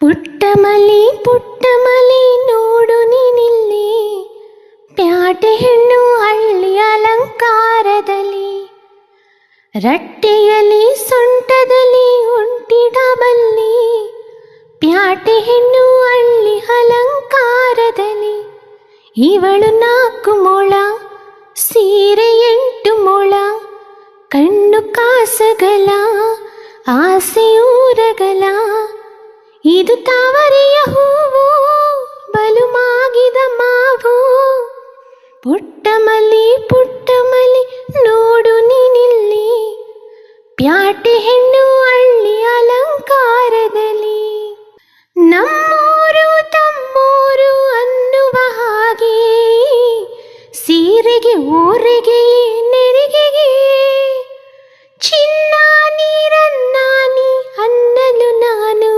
ಪುಟ್ಟಮಲಿ ನೋಡು ನೀನಿಲ್ಲಿ, ಪ್ಯಾಟೆ ಹೆಣ್ಣು ಹಳ್ಳಿ ಅಲಂಕಾರದಲ್ಲಿ, ರಟ್ಟೆಯಲ್ಲಿ ಸೊಂಟದಲ್ಲಿ ಉಂಟಿಡಬಲ್ಲಿ, ಪ್ಯಾಟೆ ಹೆಣ್ಣು ಹಳ್ಳಿ ಅಲಂಕಾರದಲ್ಲಿ. ಇವಳು 4 ಮೊಳ, ಸೀರೆ 8 ಮೊಳ, ಕಣ್ಣು ಕಾಸಗಲ, ಆಸೆಯೂರಗಲ. ಇದು ತಾವರೆಯ ಹೂವು, ಬಲು ಮಾಗಿದ ಮಾವು. ಪುಟ್ಟಮಲಿ ನೋಡು ನೀನಿಲ್ಲಿ, ಪ್ಯಾಟೆ ಹೆಣ್ಣು ಹಳ್ಳಿ ಅಲಂಕಾರದಲ್ಲಿ. ನಮ್ಮೂರು ತಮ್ಮೂರು ಅನ್ನುವ ಹಾಗೆ, ಸೀರೆಗೆ ಊರೆಗೆ ನೆರಿಗೆಗೆ, ಚಿನ್ನ ನೀರನ್ನಾನಿ ಅನ್ನಲು ನಾನು,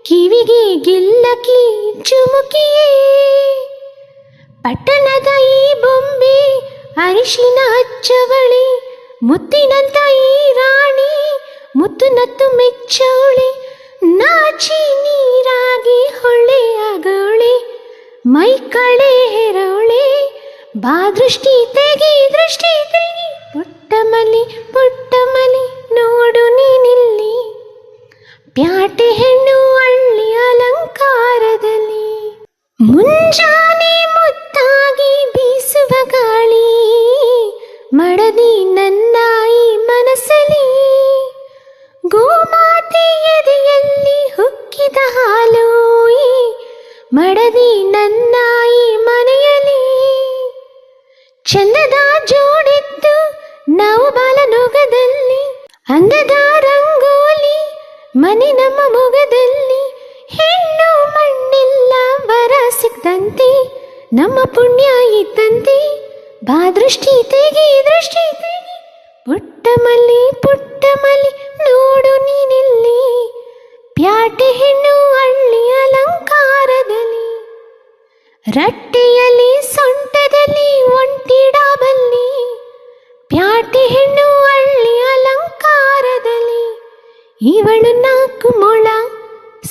ಕಿವಿಗೆ ಗಿಲ್ಲಕಿ ಚುಮುಕಿಯೇ. ಪಟ್ಟಣದ ಈ ಬೊಂಬೆ ಅರಿಶಿನ ಹಚ್ಚವಳೆ, ಮುತ್ತಿನಂತ ಈ ರಾಣಿ ಮುತ್ತು ನತ್ತು ಮೆಚ್ಚವಳೆ. ನಾಚಿ ನೀರಾಗಿ ಹೊಳೆ ಆಗೋಳೆ, ಮೈ ಕಳೆ ಹೆರವಳೆ, ಬಾ ದೃಷ್ಟಿ ತೆಗಿ. ಪುಟ್ಟಮಲಿ ನೋಡು ನೀನಿಲ್ಲಿ, ಪ್ಯಾಟೆ ಹೆಣ್ಣು ಹಳ್ಳಿ ಅಲಂಕಾರದಲ್ಲಿ. ಮುಂಜಾನೆ ಮುತ್ತಾಗಿ ಬೀಸುವ ಗಾಳಿ, ಮಡದಿ ನನ್ನ ಈ ಮನಸ್ಸಲ್ಲಿ. ಗೋಮಾತೆ ಎದೆಯಲ್ಲಿ ಹುಕ್ಕಿದ ಹಾಲು, ಮಡದಿ ನನ್ನ ಈ ಮನೆಯಲ್ಲಿ. ಚಂದದ ಜೋಡಿತ್ತು ನಾವು ಬಾಲನೊಗದಲ್ಲಿ, ಅಂದದ ರಂಗೋಲಿ ಮನೆ ನಮ್ಮ ಮೊಗದಲ್ಲಿ. ಹೆಣ್ಣು ಮಣ್ಣಿಲ್ಲ ವರ ಸಿಕ್ದಂತೆ, ನಮ್ಮ ಪುಣ್ಯ ಇದ್ದಂತೆ, ಬಾ ದೃಷ್ಟಿ ತೆಗಿ. ಪುಟ್ಟಮಲಿ ನೋಡು ನೀನಿಲ್ಲಿ, ಪ್ಯಾಟೆ ಹೆಣ್ಣು ಹಳ್ಳಿ ಅಲಂಕಾರದಲ್ಲಿ, ರಟ್ಟೆಯಲ್ಲಿ ಸೊಂಟದಲ್ಲಿ ಒಂಟಿಡಬಲ್ಲಿ, ಪ್ಯಾಟೆ ಹೆಣ್ಣು ಹಳ್ಳಿ ಅಲಂಕಾರದಲ್ಲಿ. ಇವಳು 4 ಮೊಳ,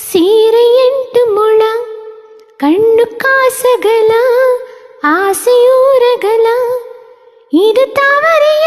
ಸೀರೆ 8 ಮೊಳ, ಕಣ್ಣು ಕಾಸಗಲ, ಆಸೆಯೂರಗಲ. ಇದು ತಾವರೆಯ